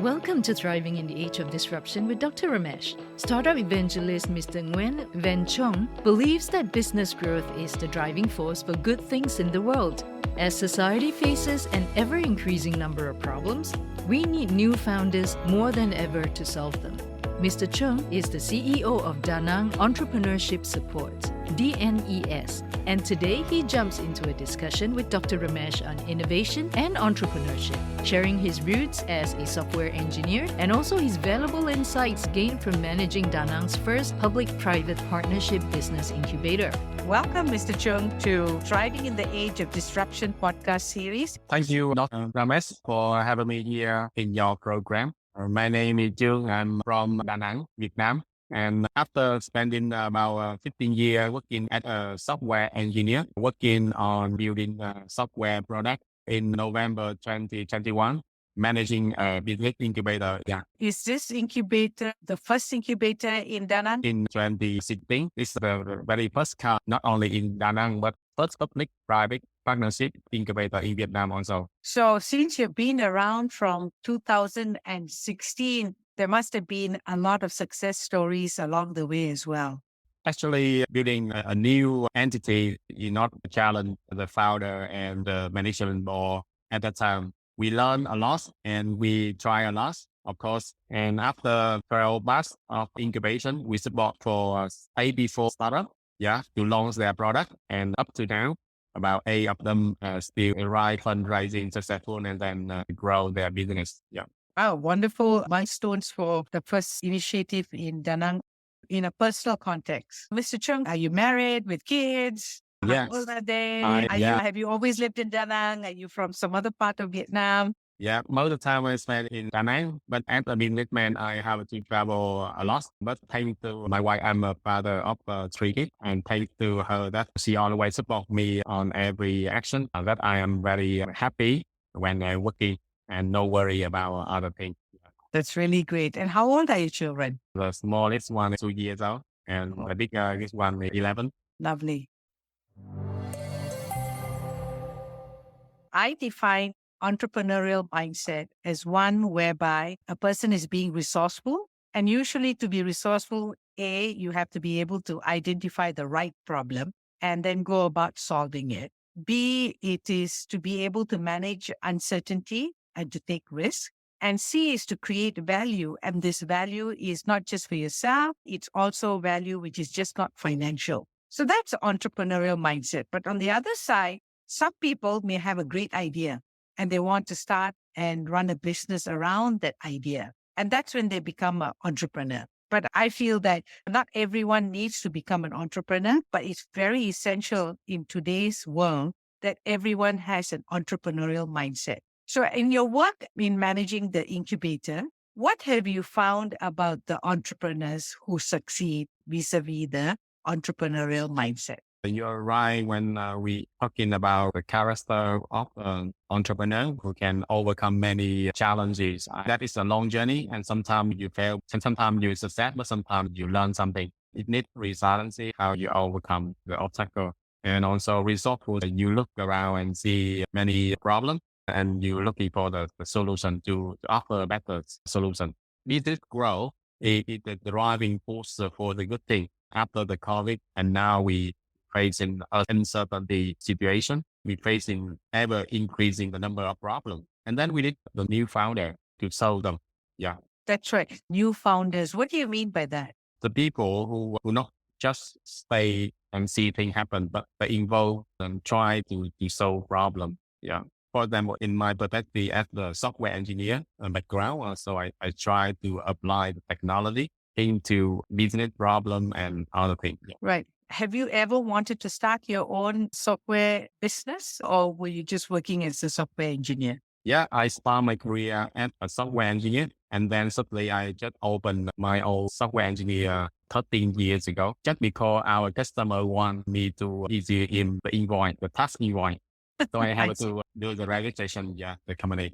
Welcome to Thriving in the Age of Disruption with Dr. Ramesh. Startup evangelist Mr. Nguyen Van Chong believes that business growth is the driving force for good things in the world. As society faces an ever-increasing number of problems, we need new founders more than ever to solve them. Mr. Chuong is the CEO of Danang Entrepreneurship Support, DNES, and today he jumps into a discussion with Dr. Ramesh on innovation and entrepreneurship, sharing his roots as a software engineer and also his valuable insights gained from managing Danang's first public-private partnership business incubator. Welcome, Mr. Chuong, to Thriving in the Age of Disruption podcast series. Thank you, Dr. Ramesh, for having me here in your program. My name is Chuong. I'm from Danang, Vietnam. And after spending about 15 years working as a software engineer, working on building a software product in November 2021, managing a business incubator. Is this incubator the first incubator in Danang? In 2016, it's the very first car, not only in Danang, but first public-private partnership incubator in Vietnam also. So since you've been around from 2016, there must have been a lot of success stories along the way as well. Actually, building a new entity is not a challenge for the founder and the management board at that time. We learn a lot and we try a lot, of course. And after 12 months of incubation, we support for 84 startups, to launch their product. And up to now, about 8 of them still arrive fundraising successful and then grow their business. Wow, wonderful milestones for the first initiative in Danang in a personal context. Mr. Chuong, are you married with kids? Yes. How old are they? Have you always lived in Danang? Are you from some other part of Vietnam? Yeah, most of the time I spend in Danang, but as a businessman, I have to travel a lot. But thanks to my wife, I'm a father of 3 kids, and thanks to her that she always support me on every action. That I am very happy when I'm working and no worry about other things. That's really great. And how old are your children? The smallest one is 2 years old, and the biggest one is 11. Lovely. I define entrepreneurial mindset as one whereby a person is being resourceful. And usually to be resourceful, A, you have to be able to identify the right problem and then go about solving it. B, it is to be able to manage uncertainty and to take risk. And C is to create value. And this value is not just for yourself, it's also value which is just not financial. So that's entrepreneurial mindset. But on the other side, some people may have a great idea and they want to start and run a business around that idea. And that's when they become an entrepreneur. But I feel that not everyone needs to become an entrepreneur, but it's very essential in today's world that everyone has an entrepreneurial mindset. So in your work in managing the incubator, what have you found about the entrepreneurs who succeed vis-a-vis the entrepreneurial mindset? You're right when we talking about the character of an entrepreneur who can overcome many challenges. That is a long journey, and sometimes you fail, and sometimes you success, but sometimes you learn something. It needs resilience, how you overcome the obstacle, and also resourceful. You look around and see many problems, and you're looking for the solution to offer a better solution. Business growth is the driving force for the good thing after the COVID, and now we facing an uncertainty situation. We're facing ever increasing the number of problems. And then we need the new founder to solve them. That's right. New founders. What do you mean by that? The people who not just stay and see things happen, but they involve and try to solve problem. For example, in my perspective as the software engineer background, so I try to apply the technology into business problem and other things. Right. Have you ever wanted to start your own software business, or were you just working as a software engineer? I started my career as a software engineer, and then suddenly I just opened my own software engineer 13 years ago, just because our customer want me to issue him the invoice, the tax invoice. So I have to do the registration, the company.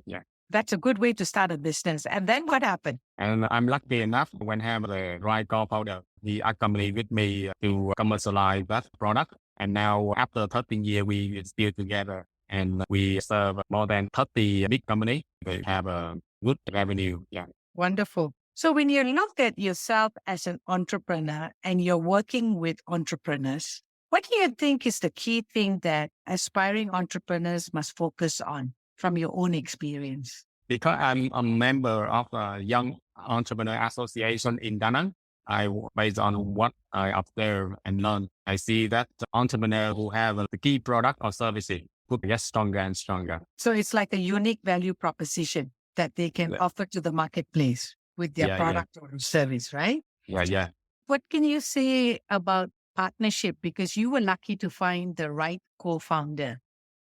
That's a good way to start a business. And then what happened? And I'm lucky enough when I have the right co-founder. He accompanied with me to commercialize that product. And now after 13 years, we still together and we serve more than 30 big companies. We have good revenue. Yeah. Wonderful. So when you look at yourself as an entrepreneur and you're working with entrepreneurs, what do you think is the key thing that aspiring entrepreneurs must focus on from your own experience? Because I'm a member of a Young Entrepreneur Association in Danang, based on what I observe and learn, I see that the entrepreneur who have the key product or services could get stronger and stronger. So it's like a unique value proposition that they can offer to the marketplace with their product or service, right? Yeah. What can you say about partnership? Because you were lucky to find the right co-founder.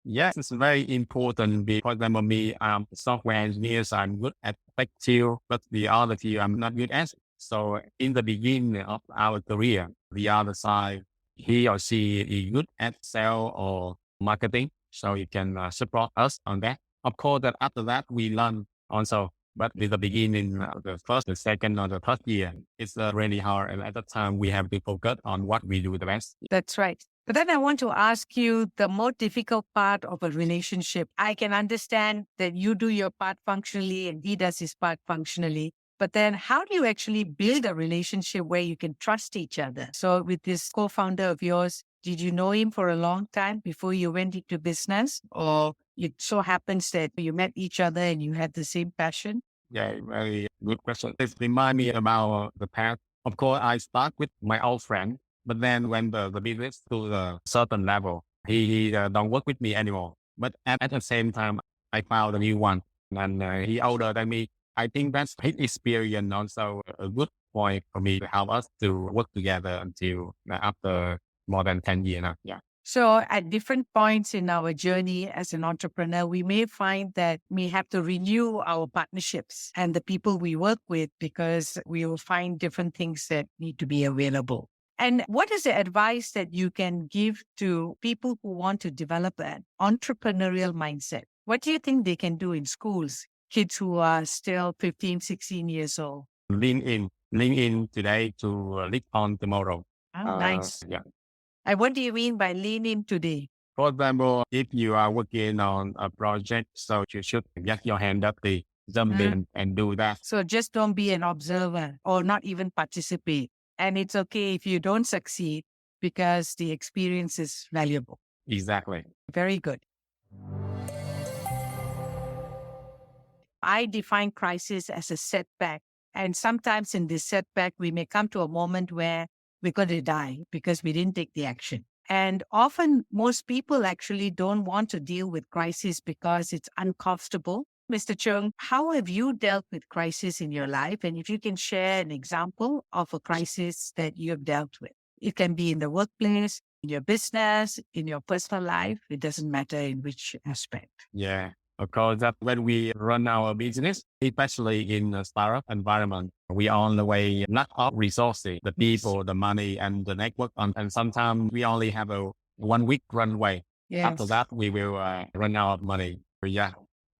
Yes, it's very important. For example, me, I'm a software engineer, so I'm good at tech field, but the other field I'm not good at. So in the beginning of our career, the other side, he or she is good at sales or marketing, so you can support us on that. Of course, that after that we learn also. But in the beginning, the first, the second, or the third year, it's really hard. And at that time, we have to focus on what we do the best. That's right. But then I want to ask you the more difficult part of a relationship. I can understand that you do your part functionally and he does his part functionally. But then how do you actually build a relationship where you can trust each other? So with this co-founder of yours, did you know him for a long time before you went into business? Or it so happens that you met each other and you had the same passion? Yeah, very good question. It reminds me about the past. Of course, I start with my old friend, but then when the business to a certain level, he don't work with me anymore. But at the same time, I found a new one, and he older than me. I think that's his experience also a good point for me to help us to work together until after more than 10 years now. Yeah. So at different points in our journey as an entrepreneur, we may find that we have to renew our partnerships and the people we work with because we will find different things that need to be available. And what is the advice that you can give to people who want to develop an entrepreneurial mindset? What do you think they can do in schools, kids who are still 15, 16 years old? Lean in today to lead on tomorrow. Oh, nice. Yeah. And what do you mean by lean in today? For example, if you are working on a project, so you should get your hand dirty, jump in and do that. So just don't be an observer or not even participate. And it's okay if you don't succeed because the experience is valuable. Exactly. Very good. I define crisis as a setback. And sometimes in this setback, we may come to a moment where we're going to die because we didn't take the action. And often most people actually don't want to deal with crisis because it's uncomfortable. Mr. Chuong, how have you dealt with crisis in your life? And if you can share an example of a crisis that you have dealt with. It can be in the workplace, in your business, in your personal life. It doesn't matter in which aspect. Yeah. Of course, that when we run our business, especially in a startup environment, we are on the way, lack of resources, the people, the money, and the network. And sometimes we only have a 1 week runway. Yes. After that, we will run out of money. Yeah.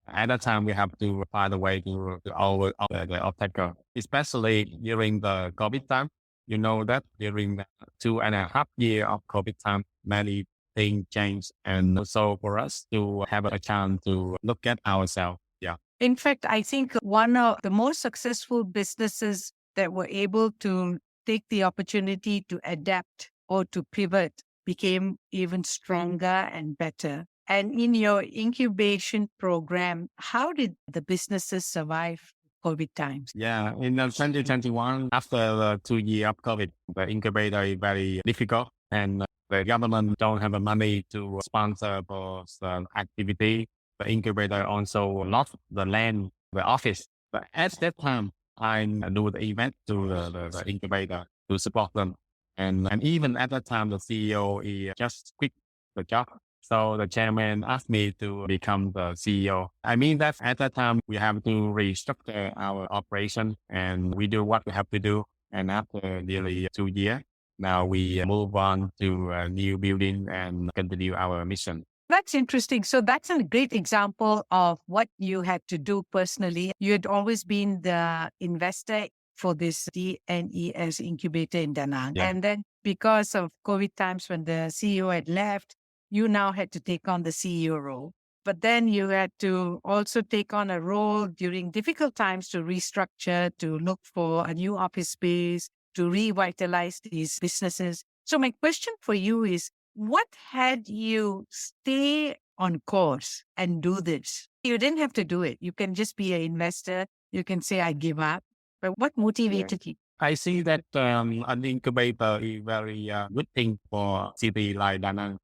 At that time, we have to find a way to over the obstacle, especially during the COVID time. You know that during the 2.5 years of COVID time, many things change. And so for us to have a chance to look at ourselves. Yeah. In fact, I think one of the most successful businesses that were able to take the opportunity to adapt or to pivot became even stronger and better. And in your incubation program, how did the businesses survive COVID times? Yeah, in 2021, after the 2 years of COVID, the incubator is very difficult and the government don't have the money to sponsor for the activity. The incubator also lost the land, the office. But at that time, I do the event to the incubator to support them. And even at that time, the CEO is just quit the job. So the chairman asked me to become the CEO. I mean that at that time, we have to restructure our operation and we do what we have to do. And after nearly 2 years, now we move on to a new building and continue our mission. That's interesting. So that's a great example of what you had to do personally. You had always been the investor for this DNES incubator in Danang. Yeah. And then because of COVID times when the CEO had left, you now had to take on the CEO role. but then you had to also take on a role during difficult times to restructure, to look for a new office space, to revitalize these businesses. So my question for you is, what had you stay on course and do this? You didn't have to do it. You can just be an investor. You can say, I give up. But what motivated you? I see that an incubator is very good thing for city like Danang.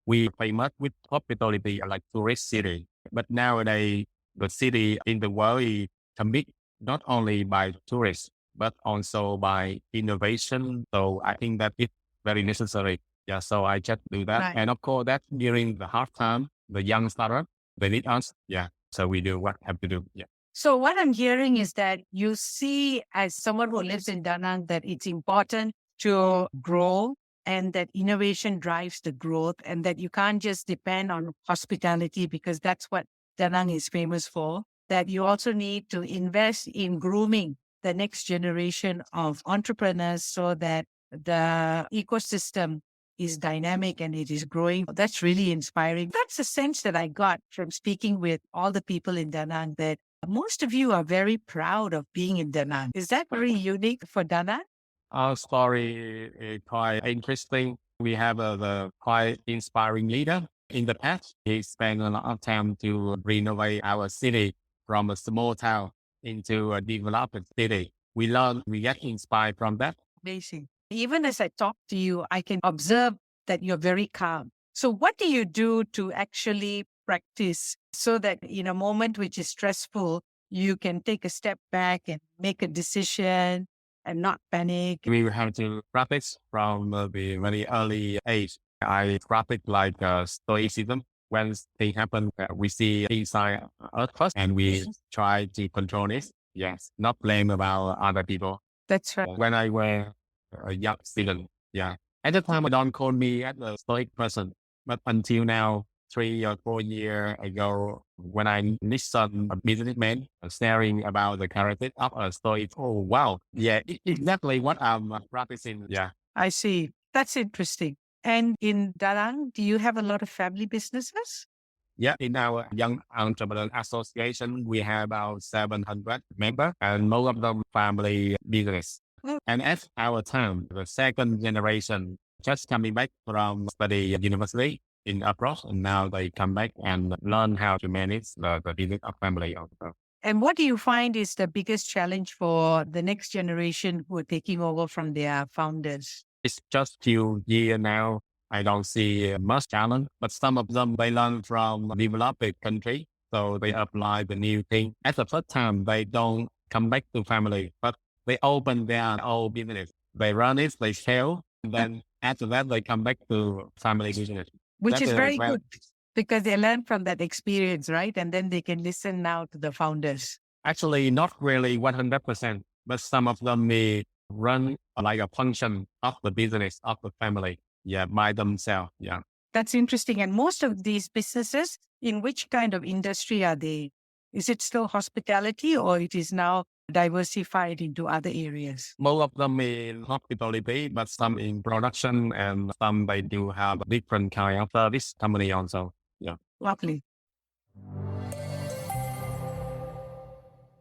We famous with hospitality like tourist city, but nowadays the city in the world is commit not only by tourists but also by innovation. So I think that it's very necessary. Yeah, so I just do that, Right. and of course that during the hard time, the young startup they need us. Yeah, so we do what have to do. Yeah. So what I'm hearing is that you see, as someone who lives in Danang, that it's important to grow and that innovation drives the growth and that you can't just depend on hospitality because that's what Danang is famous for, that you also need to invest in grooming the next generation of entrepreneurs so that the ecosystem is dynamic and it is growing. That's really inspiring. That's the sense that I got from speaking with all the people in Danang, that most of you are very proud of being in Danang. Is that very unique for Danang? Our story is quite interesting. We have the quite inspiring leader. In the past, he spent a lot of time to renovate our city from a small town into a developed city. We learn, we get inspired from that. Amazing. Even as I talk to you, I can observe that you're very calm. So what do you do to actually practice so that in a moment which is stressful, you can take a step back and make a decision and not panic? We have to practice from the very early age. I practice like stoicism. When things happen, we see inside us first and we try to control it. Yes, not blame about other people. That's right. When I were a young student, yeah. At the time, I don't call me as a stoic person, but until now, 3 or 4 years ago, when I listen a businessman sharing about the character of a stoic, oh wow, yeah, exactly what I'm practicing. Yeah, I see. That's interesting. And in Danang, do you have a lot of family businesses? yeah. In our Young Entrepreneur Association, we have about 700 members, and most of them family business. Mm. And at our time, the second generation just coming back from study at university in abroad, and now they come back and learn how to manage the business of family also. And what do you find is the biggest challenge for the next generation who are taking over from their founders? It's just few years now. I don't see much challenge, but some of them they learn from developed country, so they apply the new thing. At the first time, they don't come back to family, but they open their own business. They run it, they sell, and then after that they come back to family business. Which That's is a very well, good because they learn from that experience, right? And then they can listen now to the founders. actually not really 100%, but some of them may run like a function of the business of the family. Yeah, by themselves. Yeah. That's interesting. And most of these businesses, in which kind of industry are they? Is it still hospitality or it is now diversified into other areas? Most of them in hospitality, but some in production and some they do have a different kind of service company also. Yeah. Lovely.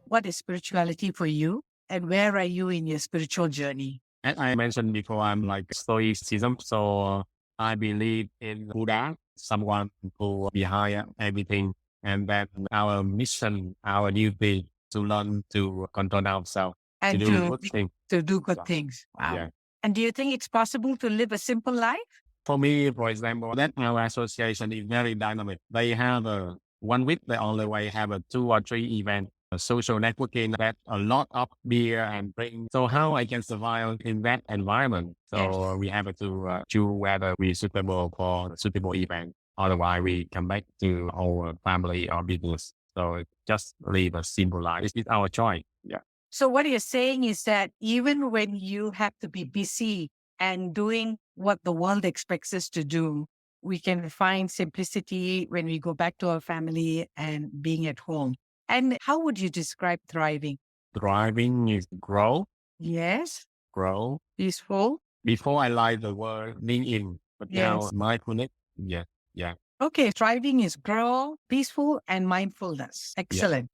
What is spirituality for you? And where are you in your spiritual journey? As I mentioned before, I'm like stoicism. So I believe in Buddha, someone who behind everything. And then our mission, our duty to learn to control ourselves, to And do good things. to do good Yeah. things. Wow. Yeah. And do you think it's possible to live a simple life? For me, for example, that our association is very dynamic. They have a 1 week, they only way have a 2 or 3 events, a social networking, that a lot of beer and drink. So how I can survive in that environment? So Yes. we have to choose whether we suitable for the suitable event. Otherwise, we come back to our family or business. So just live a simple life. It's our choice. Yeah. So what you're saying is that even when you have to be busy and doing what the world expects us to do, we can find simplicity when we go back to our family and being at home. And how would you describe thriving? Driving is grow, Yes, grow. peaceful. Before I like the word lean in, but now Yes. mindfulness. Yeah. Yeah. Okay, thriving is grow, peaceful, and mindfulness. Excellent.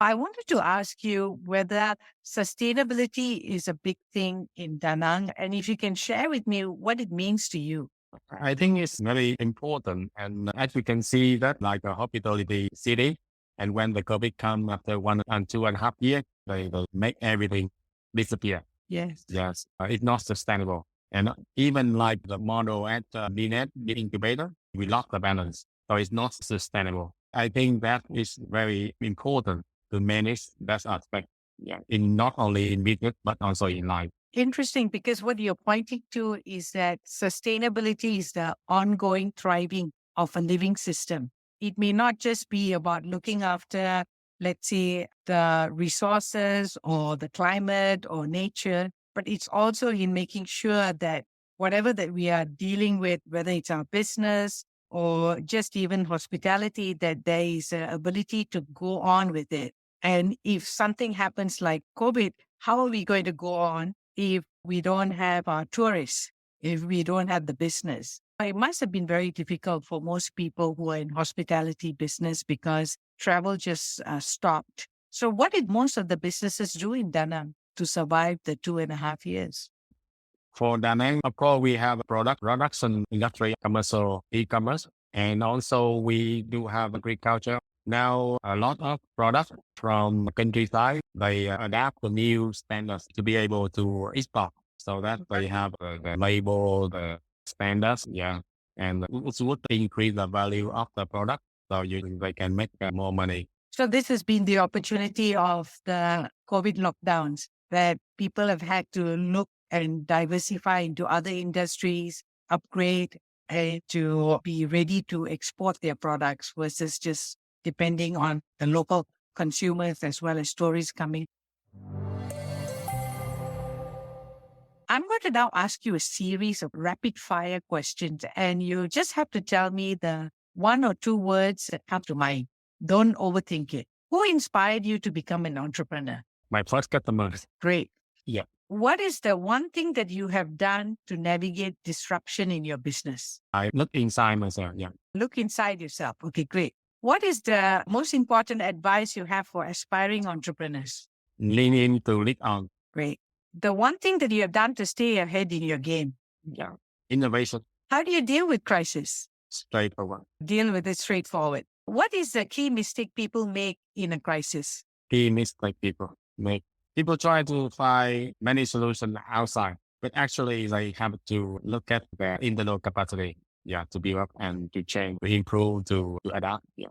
I wanted to ask you whether sustainability is a big thing in Danang, and if you can share with me what it means to you. I think it's very important. And as we can see that like a hospitality city, and when the COVID come after 1 and 2.5 years, they will make everything disappear. Yes. Yes, it's not sustainable. And even like the model at DNES, the Incubator, we lost the balance. So it's not sustainable. I think that is very important to manage that aspect. Yeah, in not only in business, but also in life. Interesting, because what you're pointing to is that sustainability is the ongoing thriving of a living system. It may not just be about looking after, let's say, the resources or the climate or nature, but it's also in making sure that whatever that we are dealing with, whether it's our business or just even hospitality, that there is an ability to go on with it. And if something happens like COVID, how are we going to go on if we don't have our tourists, if we don't have the business? It must have been very difficult for most people who are in hospitality business because travel just stopped. So what did most of the businesses do in Danang to survive the 2.5 years? For Danang, of course, we have production industry, commercial e-commerce, and also we do have agriculture. Now, a lot of products from countryside, they adapt the new standards to be able to export. So that they have the label, the standards, yeah, and it would increase the value of the product, so they can make more money. So this has been the opportunity of the COVID lockdowns, that people have had to look and diversify into other industries, upgrade, to be ready to export their products versus just depending on the local consumers as well as tourists coming. I'm going to now ask you a series of rapid fire questions, and you just have to tell me the one or two words that come to mind. Don't overthink it. Who inspired you to become an entrepreneur? My first customer. Great. Yeah. What is the one thing that you have done to navigate disruption in your business? I look inside myself. Yeah. Look inside yourself. Okay, great. What is the most important advice you have for aspiring entrepreneurs? Lean in to lead on. Great. The one thing that you have done to stay ahead in your game? Yeah. Innovation. How do you deal with crisis? Straightforward. Deal with it straightforward. What is the key mistake people make in a crisis? Key mistake people make. People try to find many solutions outside, but actually they have to look at their internal capacity. Yeah, to build up and to change, to improve, to adapt. Yeah.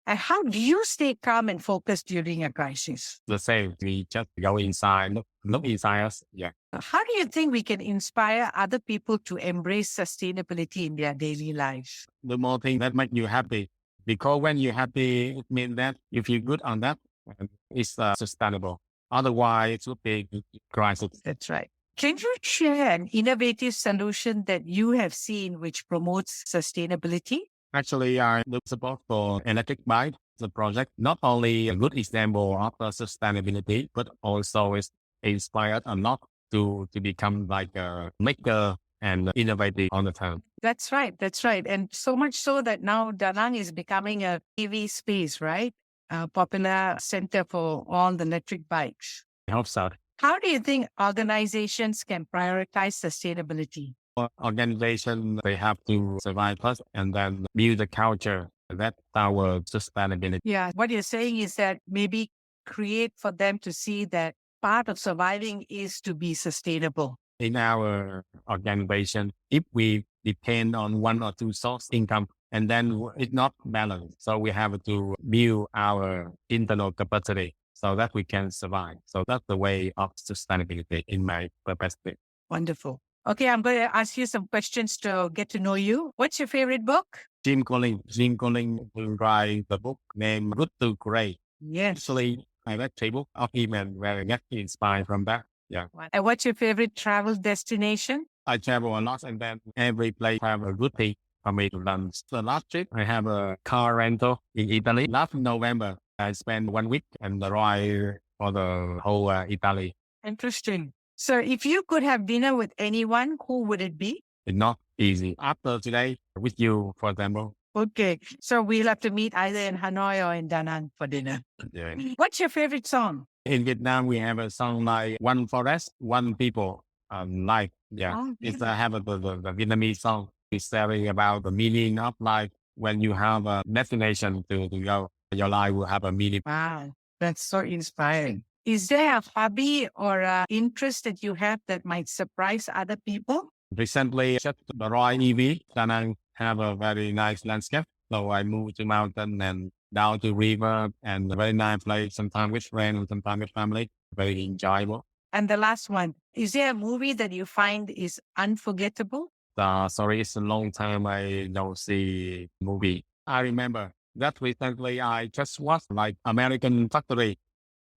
And how do you stay calm and focused during a crisis? The same. We just go inside, look inside us. Yeah. How do you think we can inspire other people to embrace sustainability in their daily lives? The more thing that make you happy, because when you're happy, it means that you feel good on that, and it's sustainable. Otherwise, it would be a crisis. That's right. Can you share an innovative solution that you have seen which promotes sustainability? Actually, I look support for electric bike, the project, not only a good example of sustainability, but also is inspired a lot to become like a maker and innovative on the time. That's right. That's right. And so much so that now Danang is becoming a EV space, right? A popular center for all the electric bikes. I hope so. How do you think organizations can prioritize sustainability? For organization, they have to survive first and then build the culture. That's our sustainability. Yeah. What you're saying is that maybe create for them to see that part of surviving is to be sustainable. In our organization, if we depend on one or two source income, and then it's not balanced. So we have to build our internal capacity so that we can survive. So that's the way of sustainability in my perspective. Wonderful. Okay, I'm going to ask you some questions to get to know you. What's your favorite book? Jim Collins will write the book named Good to Great. Yes. Actually, I read 3 books of him and very get inspired from that. Yeah. And what's your favorite travel destination? I travel a lot and then every place have a good thing for me to learn. The last trip, I have a car rental in Italy. Last November, I spent 1 week and ride for the whole Italy. Interesting. So if you could have dinner with anyone, who would it be? It's not easy. After today, with you, for example. Okay. So we'll have to meet either in Hanoi or in Danang for dinner. Yeah. What's your favorite song? In Vietnam, we have a song like One Forest, One People, life. Yeah. Oh, It's have the Vietnamese song. It's telling about the meaning of life. When you have a destination to go, your life will have a meaning. Wow. That's so inspiring. Is there a hobby or a interest that you have that might surprise other people? Recently, just the Roy EV, Danang have a very nice landscape. So I moved to mountain and down to river and a very nice place, sometimes with friends, sometimes with family. Very enjoyable. And the last one, is there a movie that you find is unforgettable? Sorry, it's a long time I don't see movie. I remember that recently I just watched like American Factory.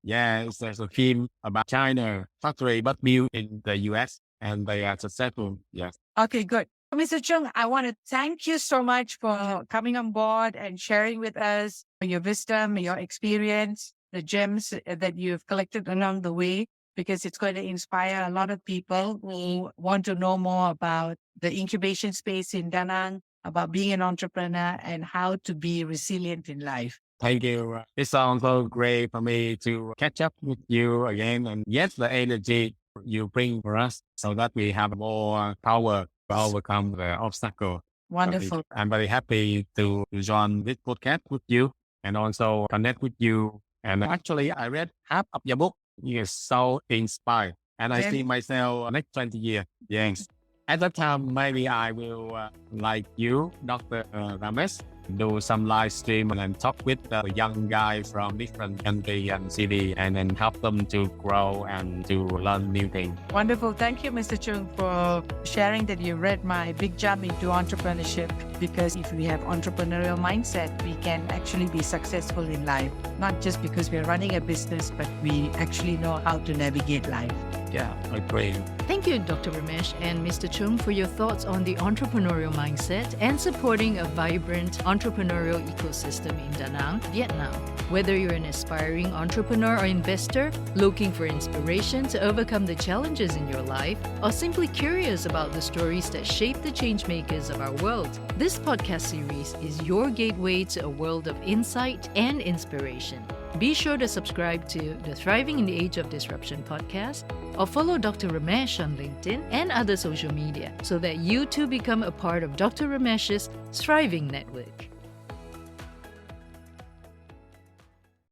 Yeah, there's a film about China factory but built in the US and they are successful. Yes. Okay, good. Mr. Chuong, I want to thank you so much for coming on board and sharing with us your wisdom, your experience, the gems that you've collected along the way, because it's going to inspire a lot of people who want to know more about the incubation space in Danang, about being an entrepreneur and how to be resilient in life. Thank you. It sounds so great for me to catch up with you again and get the energy you bring for us so that we have more power to overcome the obstacle. Wonderful. I'm very happy to join this podcast with you and also connect with you. And actually, I read half of your book. You're so inspired. And I see myself next 20 years. Yes. At that time, maybe I will, like you, Dr. Ramesh, do some live stream and talk with the young guys from different country and city and then help them to grow and to learn new things. Wonderful. Thank you, Mr. Chuong, for sharing that you read my big jump into entrepreneurship, because if we have entrepreneurial mindset, we can actually be successful in life, not just because we're running a business, but we actually know how to navigate life. Yeah, I agree. Thank you, Dr. Ramesh and Mr. Chuong, for your thoughts on the entrepreneurial mindset and supporting a vibrant entrepreneurial ecosystem in Danang, Vietnam. Whether you're an aspiring entrepreneur or investor, looking for inspiration to overcome the challenges in your life, or simply curious about the stories that shape the changemakers of our world, this podcast series is your gateway to a world of insight and inspiration. Be sure to subscribe to the Thriving in the Age of Disruption podcast or follow Dr. Ramesh on LinkedIn and other social media so that you too become a part of Dr. Ramesh's Thriving Network.